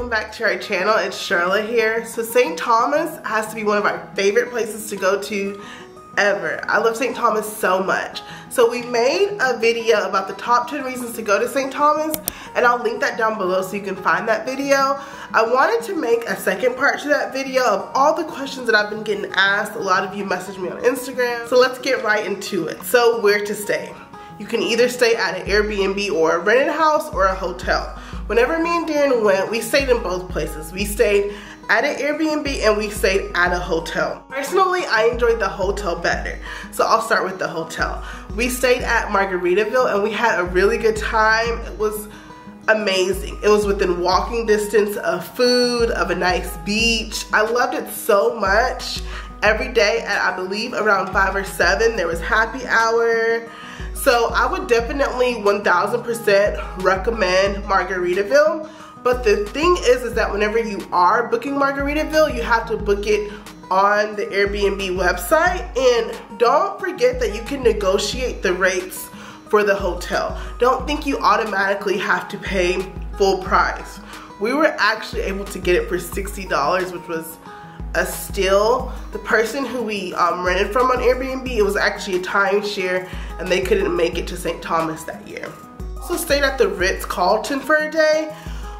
welcome back to our channel. It's Charlotte here. So St. Thomas has to be one of our favorite places to go to ever. I love St. Thomas so much. So we made a video about the top 10 reasons to go to St. Thomas, and I'll link that down below so you can find that video. I wanted to make a second part to that video of all the questions that I've been getting asked. A lot of you messaged me on Instagram. So let's get right into it. So where to stay? You can either stay at an Airbnb or a rented house or a hotel. Whenever me and Darren went, we stayed in both places. We stayed at an Airbnb and we stayed at a hotel. Personally, I enjoyed the hotel better. So I'll start with the hotel. We stayed at Margaritaville and we had a really good time. It was amazing. It was within walking distance of food, of a nice beach. I loved it so much. Every day at, I believe, around 5 or 7, there was happy hour. So I would definitely 1000% recommend Margaritaville. But the thing is that whenever you are booking Margaritaville, you have to book it on the Airbnb website. And don't forget that you can negotiate the rates for the hotel. Don't think you automatically have to pay full price. We were actually able to get it for $60, which was a steal. The person who we rented from on Airbnb, it was actually a timeshare and they couldn't make it to St. Thomas that year. Also stayed at the Ritz-Carlton for a day.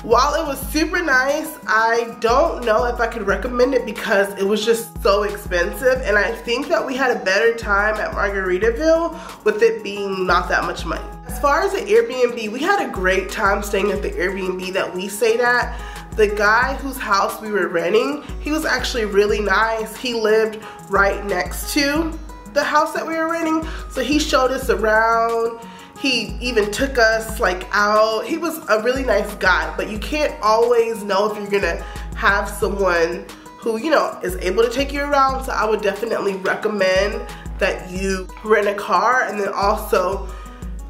While it was super nice, I don't know if I could recommend it because it was just so expensive, and I think that we had a better time at Margaritaville with it being not that much money. As far as the Airbnb, we had a great time staying at the Airbnb that we stayed at. The guy whose house we were renting, he was actually really nice. He lived right next to the house that we were renting, so he showed us around. He even took us like out. He was a really nice guy, but you can't always know if you're gonna have someone who, you know, is able to take you around. So I would definitely recommend that you rent a car and then also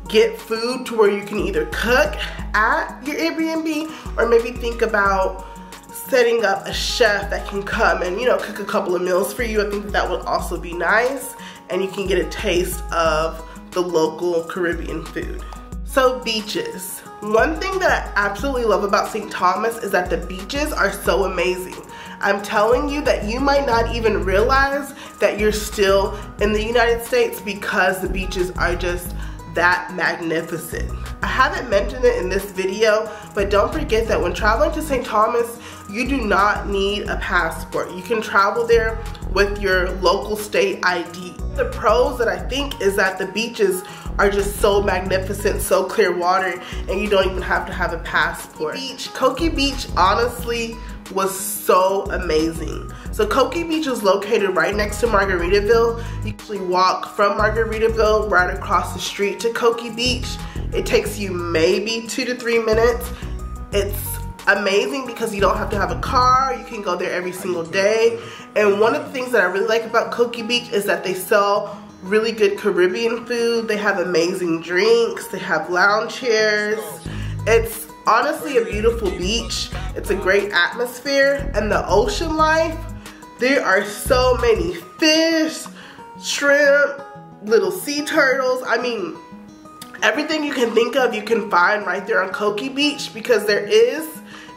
get food to where you can either cook at your Airbnb or maybe think about setting up a chef that can come and, you know, cook a couple of meals for you. I think that would also be nice, and you can get a taste of the local Caribbean food. So beaches. One thing that I absolutely love about St. Thomas is that the beaches are so amazing. I'm telling you that you might not even realize that you're still in the United States because the beaches are just that magnificent. I haven't mentioned it in this video, but don't forget that when traveling to St. Thomas, you do not need a passport. You can travel there with your local state ID. The pros that I think is that the beaches are just so magnificent, so clear water, and you don't even have to have a passport. Coki Beach honestly was so amazing. So Coki Beach is located right next to Margaritaville. You actually walk from Margaritaville right across the street to Coki Beach. It takes you maybe 2 to 3 minutes. It's amazing because you don't have to have a car. You can go there every single day. And one of the things that I really like about Coki Beach is that they sell really good Caribbean food. They have amazing drinks. They have lounge chairs. It's honestly a beautiful beach. It's a great atmosphere, and the ocean life, there are so many fish, shrimp, little sea turtles. I mean, everything you can think of you can find right there on Coki Beach because there is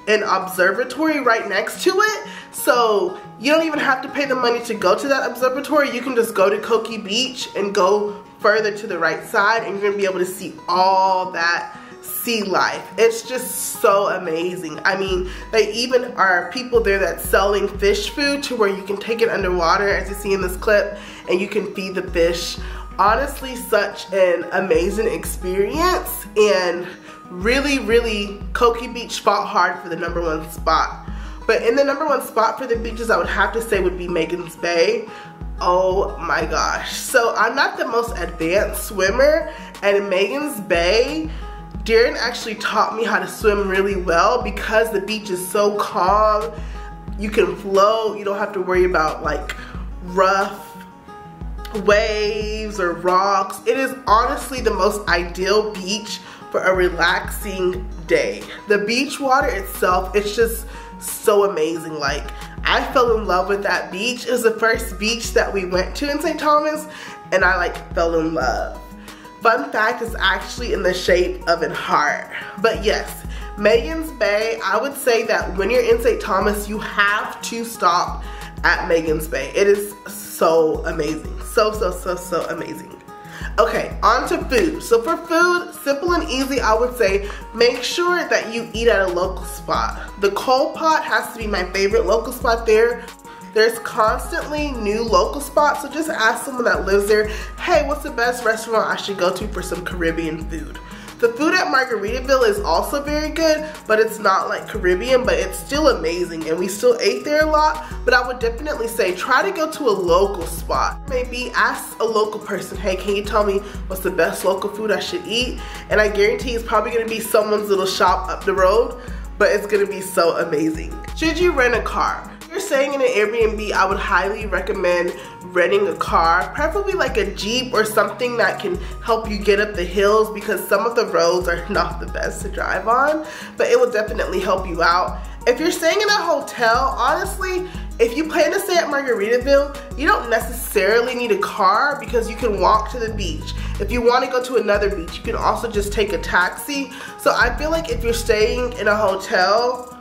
an observatory right next to it. So you don't even have to pay the money to go to that observatory. You can just go to Coki Beach and go further to the right side, and you're gonna be able to see all that sea life. It's just so amazing. I mean, they even are people there that's selling fish food to where you can take it underwater, as you see in this clip, and you can feed the fish. Honestly, such an amazing experience, and really Coki Beach fought hard for the #1 spot. But in the #1 spot for the beaches, I would have to say would be Magens Bay. Oh my gosh. So I'm not the most advanced swimmer, and in Magens Bay, Darren actually taught me how to swim really well because the beach is so calm. You can float. You don't have to worry about like rough waves or rocks. It is honestly the most ideal beach for a relaxing day. The beach water itself, it's just so amazing. Like, I fell in love with that beach. It was the first beach that we went to in St. Thomas, and I like fell in love. Fun fact, it's actually in the shape of a heart. But yes, Megan's Bay, I would say that when you're in St. Thomas, you have to stop at Megan's Bay. It is so amazing. So amazing. Okay, on to food. So for food, simple and easy, I would say make sure that you eat at a local spot. The Coal Pot has to be my favorite local spot there. There's constantly new local spots, so just ask someone that lives there, hey, what's the best restaurant I should go to for some Caribbean food? The food at Margaritaville is also very good, but it's not like Caribbean, but it's still amazing, and we still ate there a lot. But I would definitely say try to go to a local spot. Maybe ask a local person, hey, can you tell me what's the best local food I should eat? And I guarantee it's probably gonna be someone's little shop up the road, but it's gonna be so amazing. Should you rent a car? If you're staying in an Airbnb, I would highly recommend renting a car, preferably like a Jeep or something that can help you get up the hills, because some of the roads are not the best to drive on, but it will definitely help you out. If you're staying in a hotel, honestly, if you plan to stay at Margaritaville, you don't necessarily need a car because you can walk to the beach. If you want to go to another beach, you can also just take a taxi. So I feel like if you're staying in a hotel,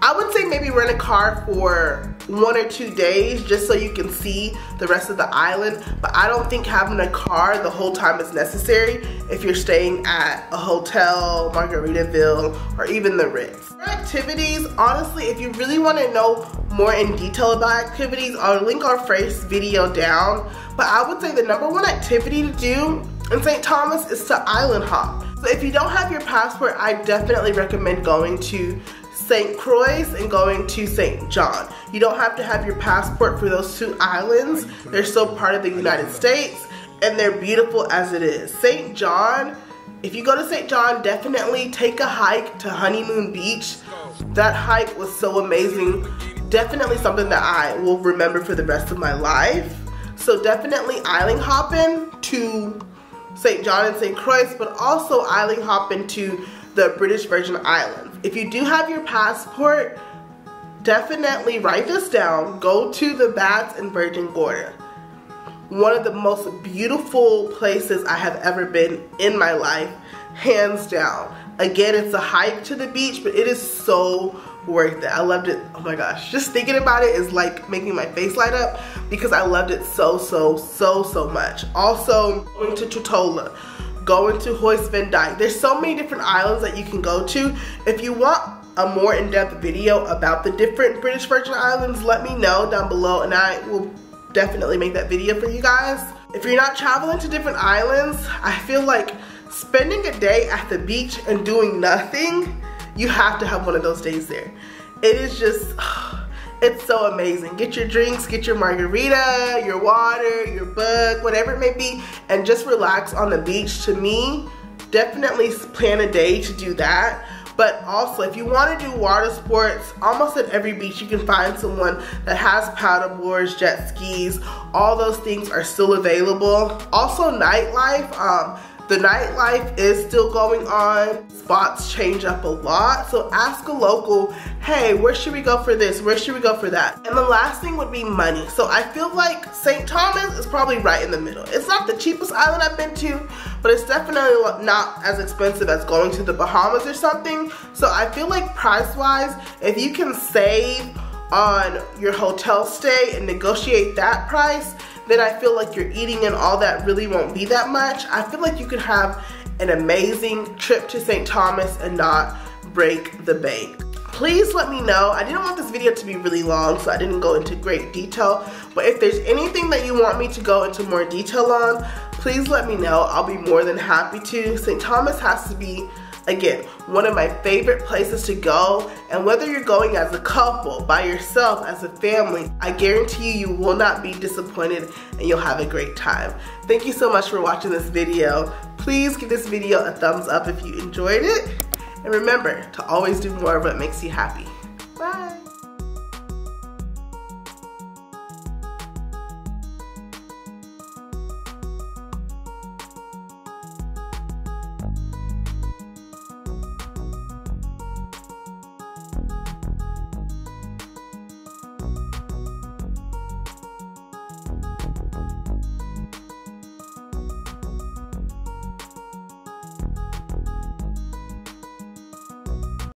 I would say maybe rent a car for 1 or 2 days just so you can see the rest of the island, but I don't think having a car the whole time is necessary if you're staying at a hotel, Margaritaville, or even the Ritz. For activities, honestly, if you really want to know more in detail about activities, I'll link our first video down, but I would say the #1 activity to do in St. Thomas is to island hop. So if you don't have your passport, I definitely recommend going to St. Croix and going to St. John. You don't have to have your passport for those 2 islands. They're still part of the United States and they're beautiful as it is. St. John, if you go to St. John, definitely take a hike to Honeymoon Beach. That hike was so amazing. Definitely something that I will remember for the rest of my life. So definitely island hopping to St. John and St. Croix, but also island hopping to the British Virgin Islands. If you do have your passport, definitely write this down. Go to the Baths in Virgin Gorda. One of the most beautiful places I have ever been in my life, hands down. Again, it's a hike to the beach, but it is so worth it. I loved it. Oh my gosh, just thinking about it is like making my face light up because I loved it so much. Also, going to Tutola, going to Hoist Van Dyke. There's so many different islands that you can go to. If you want a more in-depth video about the different British Virgin Islands, let me know down below and I will definitely make that video for you guys. If you're not traveling to different islands, I feel like spending a day at the beach and doing nothing, you have to have one of those days there. It is just, it's so amazing. Get your drinks, get your margarita, your water, your book, whatever it may be, and just relax on the beach. To me, definitely plan a day to do that. But also, if you want to do water sports, almost at every beach you can find someone that has paddle boards, jet skis. All those things are still available. Also nightlife. The nightlife is still going on. Spots change up a lot. So ask a local, hey, where should we go for this? Where should we go for that? And the last thing would be money. So I feel like St. Thomas is probably right in the middle. It's not the cheapest island I've been to, but it's definitely not as expensive as going to the Bahamas or something. So I feel like price-wise, if you can save on your hotel stay and negotiate that price, then I feel like your eating and all that really won't be that much. I feel like you could have an amazing trip to St. Thomas and not break the bank. Please let me know. I didn't want this video to be really long, so I didn't go into great detail. But if there's anything that you want me to go into more detail on, please let me know. I'll be more than happy to. St. Thomas has to be, again, one of my favorite places to go, and whether you're going as a couple, by yourself, as a family, I guarantee you will not be disappointed and you'll have a great time. Thank you so much for watching this video. Please give this video a thumbs up if you enjoyed it, and remember to always do more of what makes you happy.